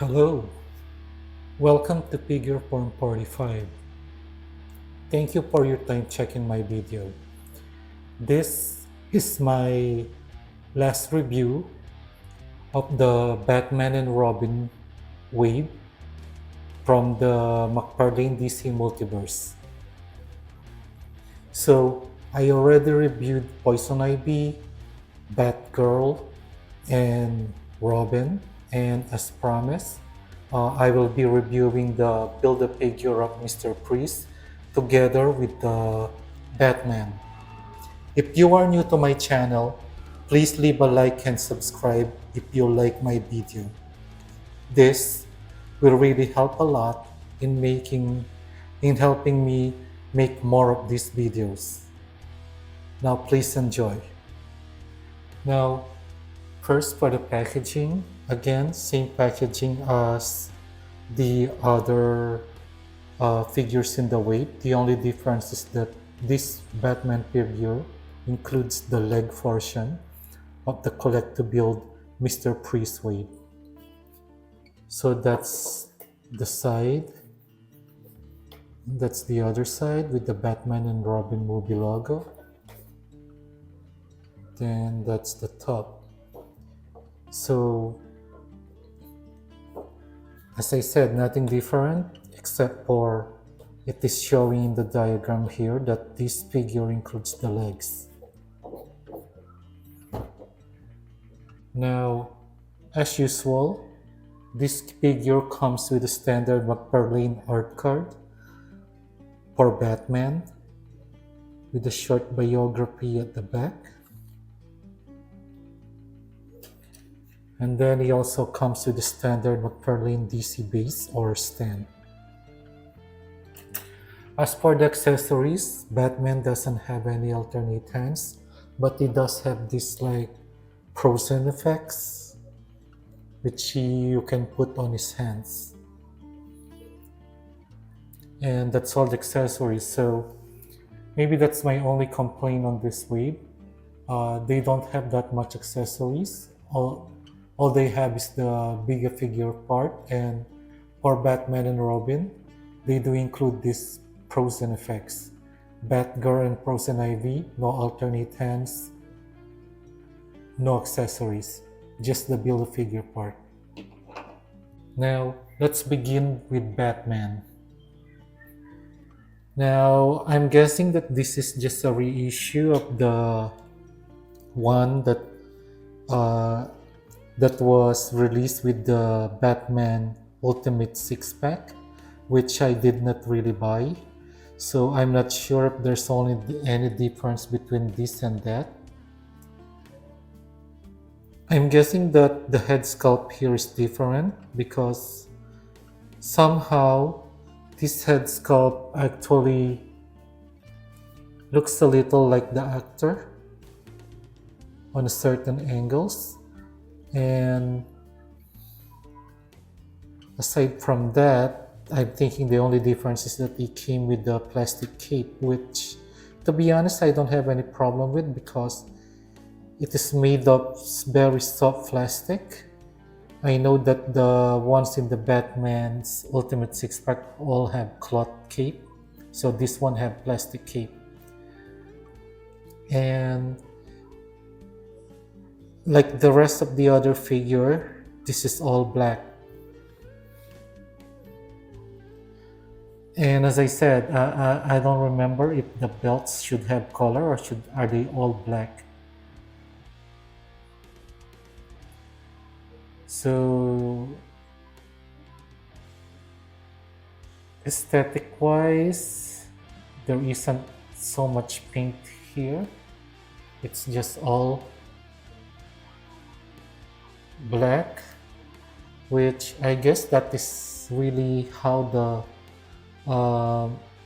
Hello, welcome to Figure Form 45. Thank you for your time checking my video. This is my last review of the Batman and Robin wave from the Mcfarlane DC Multiverse. So, I already reviewed Poison Ivy, Batgirl, and Robin, and as promised, I will be reviewing the Build-A-Figure of Mr. Priest together with the Batman. If you are new to my channel, please leave a like and subscribe if you like my video. This will really help a lot in helping me make more of these videos. Now please enjoy. Now, first for the packaging, again, same packaging as the other figures in the weight. The only difference is that this Batman figure includes the leg portion of the collect to build Mr. Priest weight. So that's the side. That's the other side with the Batman and Robin movie logo. Then that's the top. So, as I said, nothing different except for it is showing in the diagram here that this figure includes the legs. Now, as usual, this figure comes with a standard Mcfarlane art card for Batman with a short biography at the back. And then he also comes with the standard Mcfarlane DC base or stand. As for the accessories, Batman doesn't have any alternate hands, but he does have this like frozen effects, which you can put on his hands. And that's all the accessories, so maybe that's my only complaint on this wave. They don't have that much accessories. All they have is the bigger figure part, and for Batman and Robin, they do include these frozen effects. Batgirl and Poison Ivy, no alternate hands, no accessories, just the build-a-figure part. Now, let's begin with Batman. Now, I'm guessing that this is just a reissue of the one that was released with the Batman Ultimate Six-Pack, which I did not really buy. So I'm not sure if there's only any difference between this and that. I'm guessing that the head sculpt here is different because somehow this head sculpt actually looks a little like the actor on certain angles. And aside from that, I'm thinking the only difference is that it came with the plastic cape, which, to be honest, I don't have any problem with because it is made of very soft plastic. I know that the ones in the Batman's Ultimate Six-Pack all have cloth cape, so this one have plastic cape. And like the rest of the other figure, this is all black. And as I said, I don't remember if the belts should have color or are they all black. So aesthetic wise, there isn't so much pink here. It's just all black, which I guess that is really how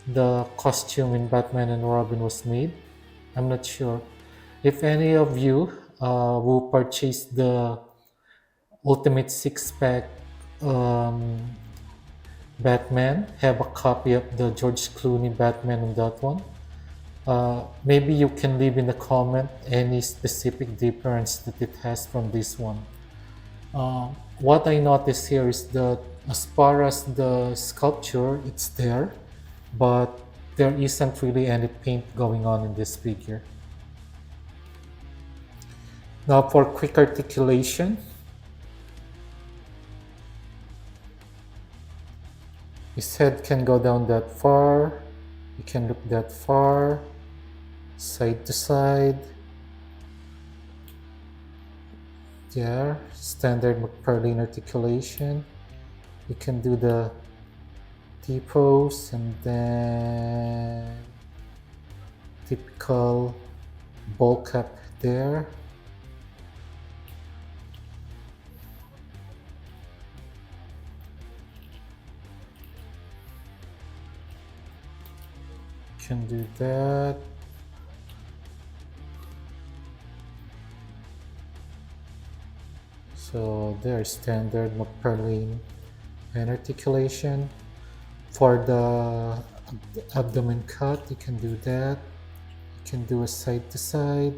the costume in Batman and Robin was made. I'm not sure. If any of you who purchased the Ultimate Six-Pack Batman have a copy of the George Clooney Batman on that one, maybe you can leave in the comment any specific difference that it has from this one. What I noticed here is that as far as the sculpture, it's there, but there isn't really any paint going on in this figure. Now for quick articulation, his head can go down that far, you can look that far, side to side. There, standard Mcfarlane articulation. You can do the T-pose and then typical bowl cap there. Can do that. So there's standard Mcfarlane and articulation. For the abdomen cut, you can do that. You can do a side to side.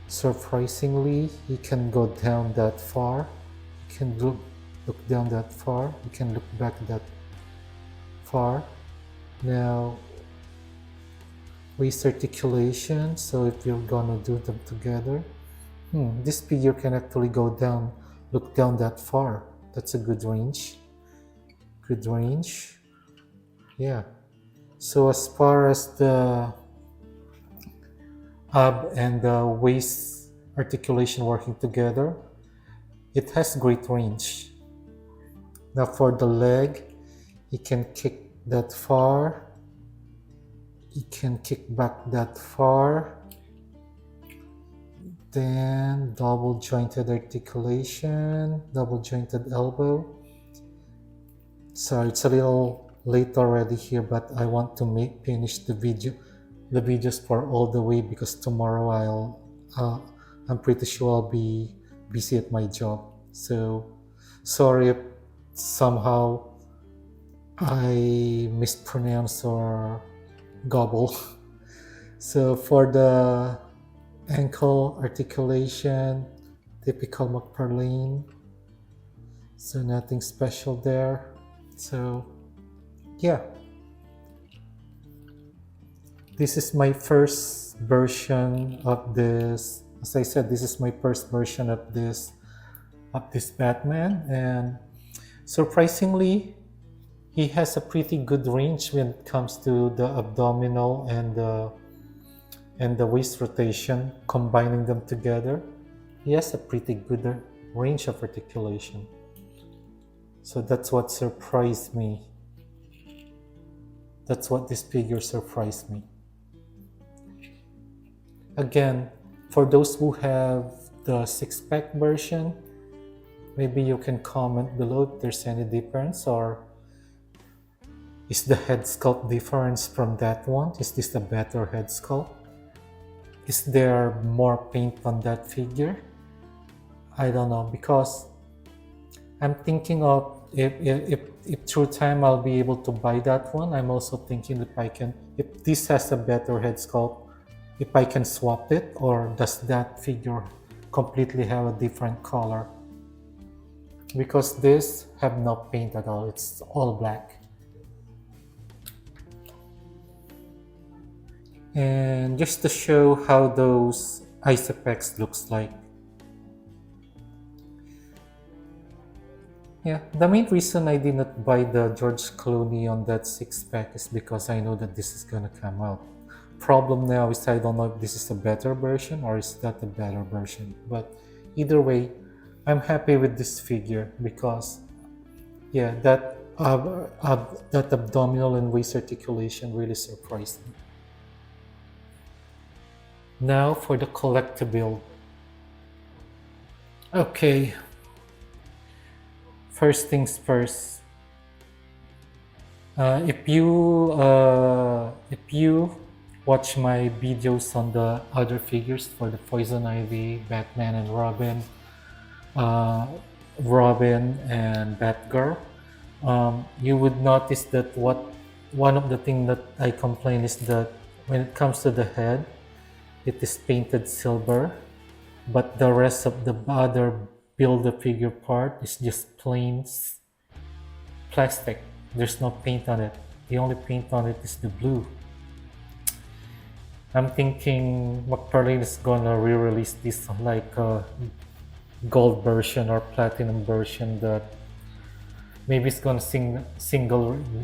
Surprisingly, you can go down that far. You can look down that far. You can look back that far. Now, waist articulation. So if you're gonna do them together, this figure can actually go down, look down that far. That's a good range. Good range. Yeah. So as far as the ab and the waist articulation working together, it has great range. Now for the leg, you can kick that far. You can kick back that far. Then double jointed articulation, double jointed elbow. Sorry, it's a little late already here, but I want to finish the videos for all the way because tomorrow I'm pretty sure I'll be busy at my job. So sorry if somehow I mispronounce or gobble. So for the ankle articulation, typical Mcfarlane. So nothing special there. So yeah, this is my first version of this. As I said, this is my first version of this Batman, and surprisingly, he has a pretty good range when it comes to the abdominal and the waist rotation. Combining them together, he has a pretty good range of articulation. So that's what surprised me. That's what this figure surprised me. Again, for those who have the six-pack version, maybe you can comment below if there's any difference, or is the head sculpt difference from that one? Is this a better head sculpt? Is there more paint on that figure? I don't know, because I'm thinking of if through time I'll be able to buy that one. I'm also thinking if this has a better head sculpt, if I can swap it, or does that figure completely have a different color? Because this have no paint at all, it's all black. And just to show how those ice effects looks like. Yeah, the main reason I did not buy the George Clooney on that six-pack is because I know that this is gonna come out. Problem now is I don't know if this is a better version or is that a better version. But either way, I'm happy with this figure because, yeah, that abdominal and waist articulation really surprised me. Now for the collector build. Okay. First things first. If you watch my videos on the other figures for the Poison Ivy, Batman and Robin, and Batgirl, you would notice that one of the things that I complain is that when it comes to the head, it is painted silver. but the rest of the other build a figure part is just plain plastic. There's no paint on it. The only paint on it is the blue. I'm thinking Mcfarlane is gonna re-release this like a gold version or platinum version, that maybe it's gonna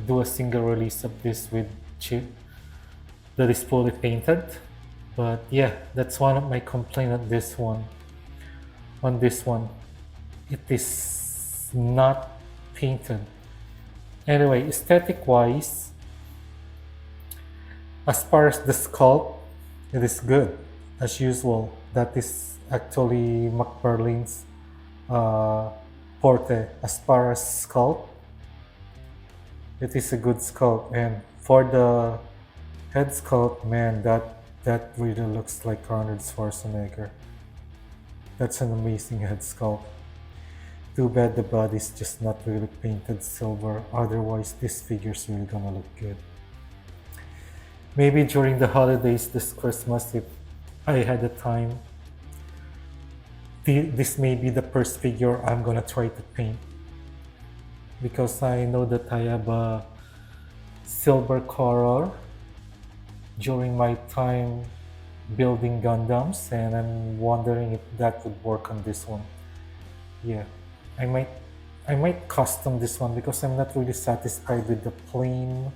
do a single release of this with chip that is fully painted. But yeah, that's one of my complaints on this one. On this one, it is not painted. Anyway, aesthetic wise, as far as the sculpt, it is good as usual. That is actually Mcfarlane's uh, forte. As far as sculpt, it is a good sculpt, and for the head sculpt, man, that really looks like Arnold Schwarzenegger. That's an amazing head sculpt. Too bad the body's just not really painted silver. Otherwise, this figure's really gonna look good. Maybe during the holidays this Christmas, if I had the time, this may be the first figure I'm gonna try to paint, because I know that I have a silver color during my time building Gundams, and I'm wondering if that would work on this one. Yeah, I might I might custom this one because I'm not really satisfied with the plain,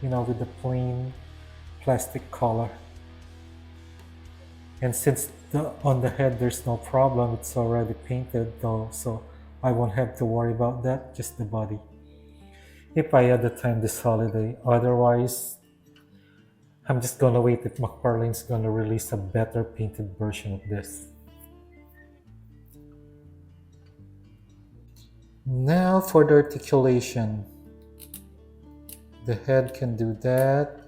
with the plain plastic color. And since on the head there's no problem, it's already painted though, so I won't have to worry about that, just the body. If I had the time this holiday, otherwise I'm just gonna wait if McFarlane's gonna release a better painted version of this. Now for the articulation. The head can do that.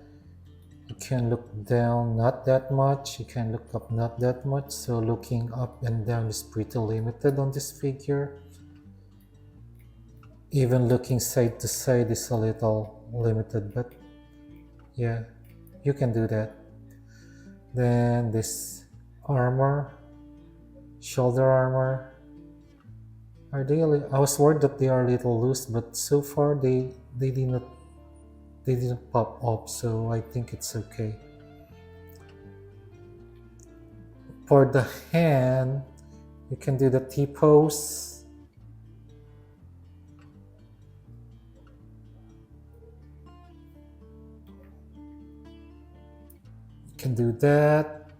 You can look down not that much, you can look up not that much, so looking up and down is pretty limited on this figure. Even looking side to side is a little limited, but yeah, you can do that. Then this armor, shoulder armor, I was worried that they are a little loose, but so far they didn't pop up, so I think it's okay. For the hand, you can do the T-pose. You can do that.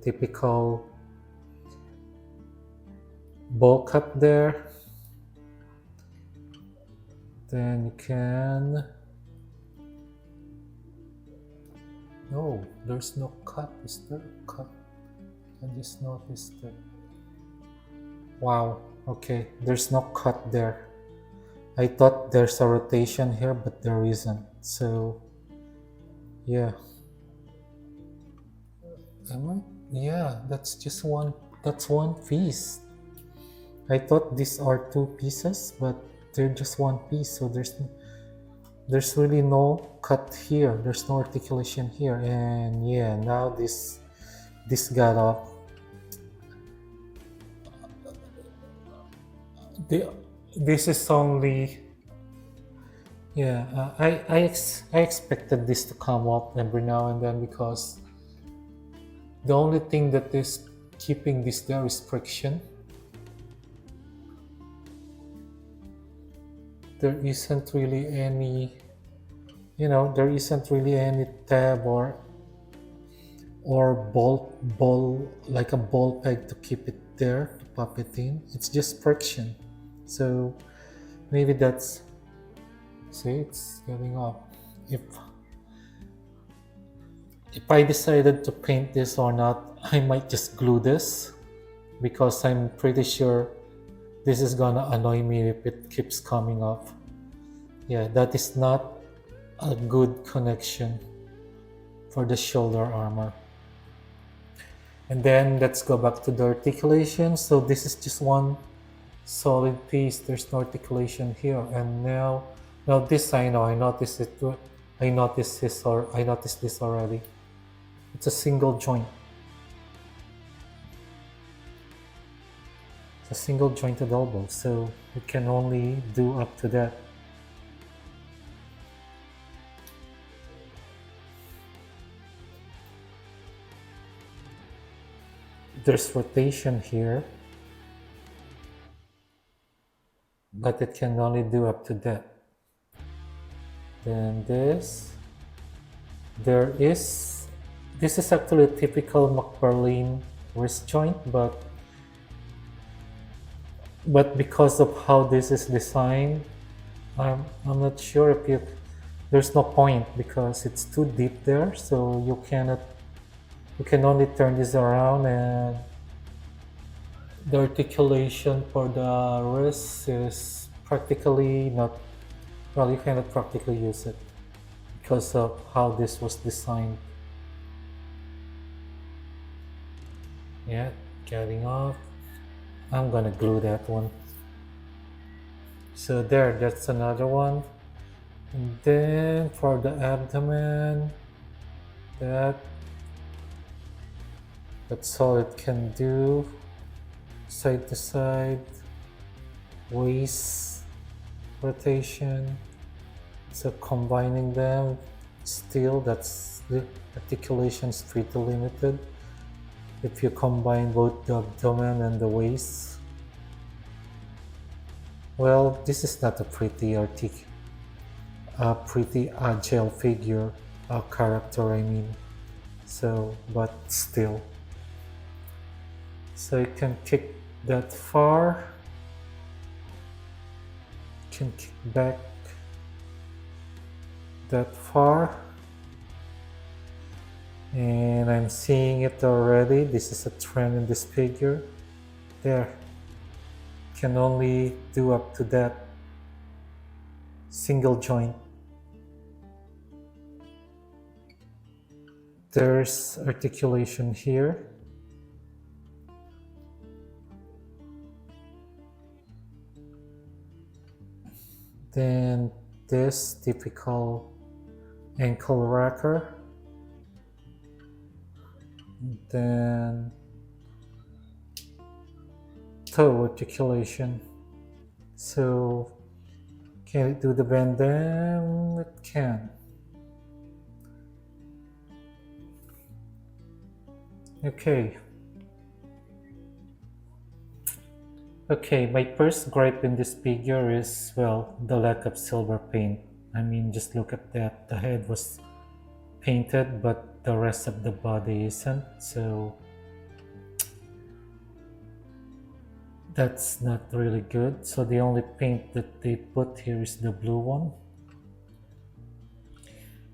Typical bowl cut there. Then you can... No, there's no cut. Is there a cut? I just noticed that. Wow, okay, there's no cut there. I thought there's a rotation here, but there isn't. So, yeah. Yeah, that's just one. That's one piece. I thought these are two pieces, but they're just one piece. So there's really no cut here. There's no articulation here, and yeah, now this got off. This is only, yeah. I expected this to come up every now and then, because the only thing that is keeping this there is friction. There isn't really any, there isn't really any tab or ball like a ball peg to keep it there, to pop it in. It's just friction. So maybe that's, see, it's getting up. If I decided to paint this or not, I might just glue this, because I'm pretty sure this is gonna annoy me if it keeps coming off. Yeah, that is not a good connection for the shoulder armor. And then let's go back to the articulation. So this is just one solid piece. There's no articulation here. And now this I know. I noticed it. I noticed this already. It's a single joint. It's a single jointed elbow, so it can only do up to that. There's rotation here, but it can only do up to that. Then there is, this is actually a typical Mcfarlane wrist joint, but because of how this is designed, I'm not sure if you, there's no point because it's too deep there, so you can only turn this around, and the articulation for the wrist is practically not, well, you cannot practically use it because of how this was designed. Yeah, getting off. I'm gonna glue that one. So there, that's another one. And then for the abdomen, that that's all it can do. Side to side, waist rotation. So combining them, still that's the articulation is pretty limited. If you combine both the abdomen and the waist, well, this is not a pretty agile figure, character. I mean, so but still, so you can kick that far, can kick back that far, and I'm seeing it already. This is a trend in this figure. There, can only do up to that single joint. There's articulation here. Then this typical ankle rocker. Then toe articulation. So can it do the bend down? It can. Okay. Okay, my first gripe in this figure is, well, the lack of silver paint. I mean, just look at that. The head was painted, but the rest of the body isn't. So that's not really good. So the only paint that they put here is the blue one.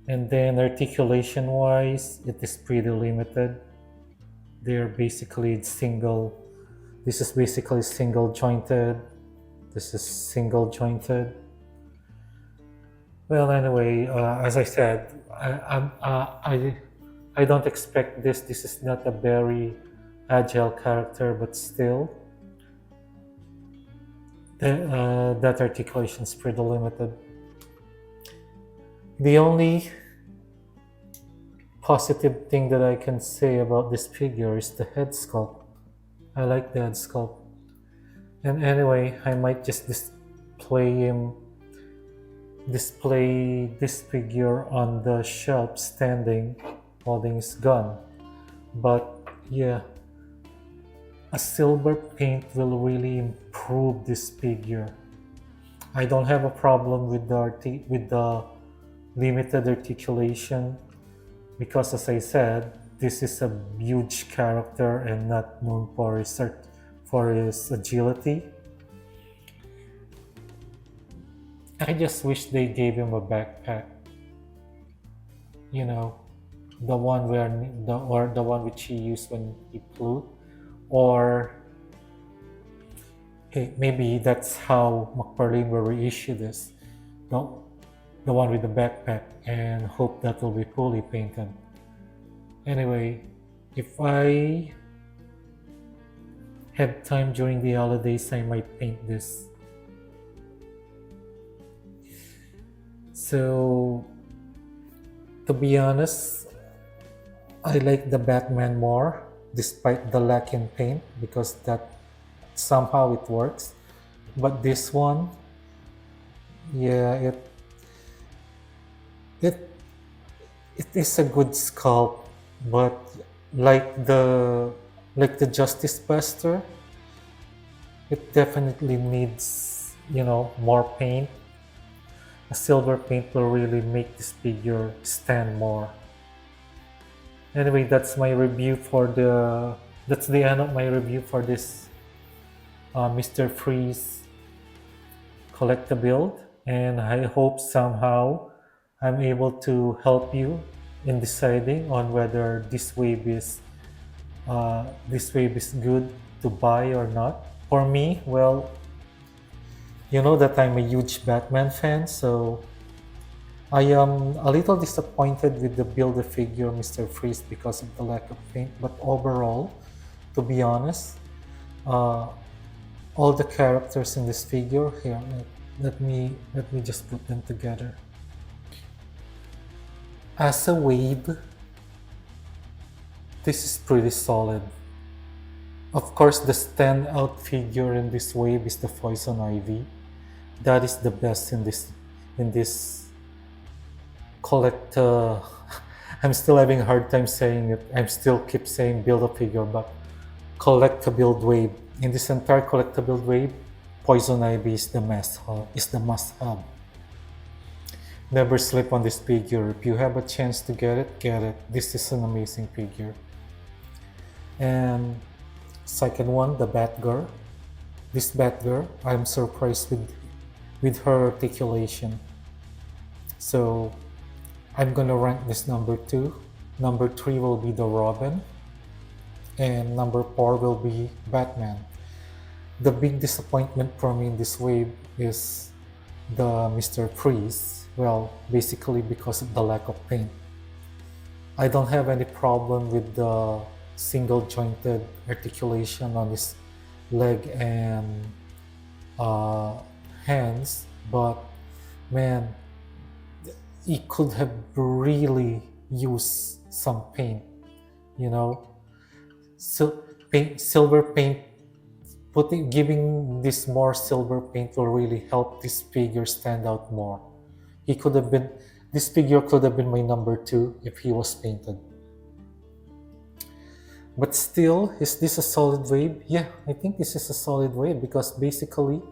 And then articulation wise, it is pretty limited. They're basically single, this is basically single jointed, this is single jointed. Well, anyway, as I said, I don't expect this. This is not a very agile character, but still, that articulation is pretty limited. The only positive thing that I can say about this figure is the head sculpt. I like the head sculpt. And anyway, I might just display this figure on the shelf standing, holding his gun. But yeah, a silver paint will really improve this figure. I don't have a problem with the limited articulation, because as I said, this is a huge character and not known for his agility. I just wish they gave him a backpack. You know, the one the one which he used when he flew, or hey, maybe that's how Mcfarlane will reissue this, the, the one with the backpack, and hope that will be fully painted. Anyway, if I have time during the holidays, I might paint this. So, to be honest, I like the Batman more, despite the lack in paint, because that's somehow it works. But this one, yeah, it it is a good sculpt, but like the like the Justice Buster, it definitely needs, more paint. A silver paint will really make this figure stand more. Anyway, that's the end of my review for this Mr. Freeze collectible, and I hope somehow I'm able to help you in deciding on whether this wave is good to buy or not. For me, well, you know that I'm a huge Batman fan, so I am a little disappointed with the Build-A-Figure Mr. Freeze because of the lack of paint, but overall, to be honest, uh, all the characters in this figure here, let me just put them together. As a wave, this is pretty solid. Of course, the standout figure in this wave is the Poison Ivy. That is the best in this collect. I'm still having a hard time saying it. I'm still keep saying build a figure, but collectible wave. In this entire collectible wave, Poison Ivy is the must have. Never sleep on this figure. If you have a chance to get it, get it. This is an amazing figure. And second one, the Batgirl. This Batgirl, I'm surprised with her articulation. So I'm gonna rank this number 2. Number 3 will be the Robin, and number 4 will be Batman. The big disappointment for me in this wave is the Mr. Freeze. Well, basically because of the lack of paint. I don't have any problem with the single jointed articulation on his leg and uh, hands, but man, he could have really used some paint, you know. Silver paint, giving this more silver paint will really help this figure stand out more. He could have been, this figure could have been my number 2 if he was painted. But still, is this a solid wave? Yeah, I think this is a solid wave because basically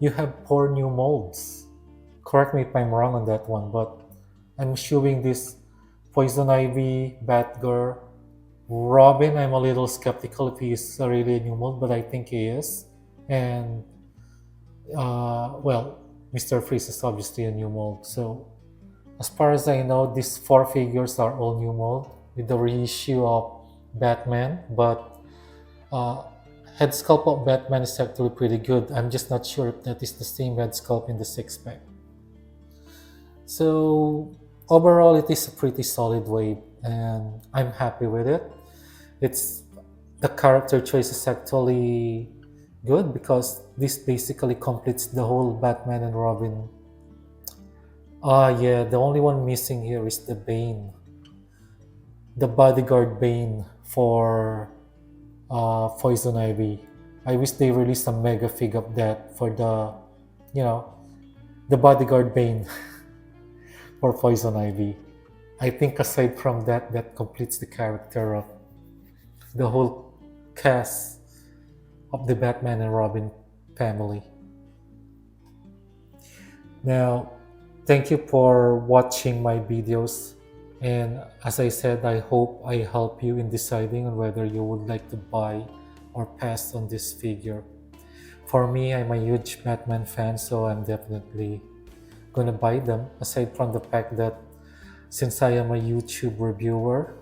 you have 4 new molds. Correct me if I'm wrong on that one, but I'm showing this Poison Ivy, Batgirl, Robin. I'm a little skeptical if he is really a new mold, but I think he is. And well, Mr. Freeze is obviously a new mold. So as far as I know, these 4 figures are all new mold with the reissue of Batman, but uh, head sculpt of Batman is actually pretty good. I'm just not sure if that is the same head sculpt in the 6-pack. So overall, it is a pretty solid wave, and I'm happy with it. It's the character choice is actually good because this basically completes the whole Batman and Robin. Yeah, the only one missing here is the Bane, the bodyguard Bane for Poison Ivy. I wish they released a mega fig of that for you know, the bodyguard Bane for Poison Ivy. I think aside from that, that completes the character of the whole cast of the Batman and Robin family. Now, thank you for watching my videos. And as I said, I hope I help you in deciding on whether you would like to buy or pass on this figure. For me, I'm a huge Batman fan, so I'm definitely gonna buy them. Aside from the fact that since I am a YouTube reviewer,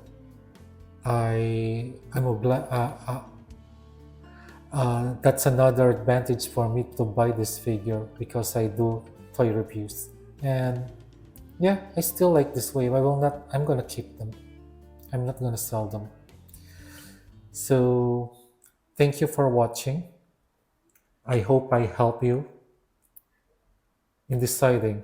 that's another advantage for me to buy this figure because I do toy reviews. And yeah, I still like this wave. I'm gonna keep them. I'm not gonna sell them. So thank you for watching. I hope I help you in deciding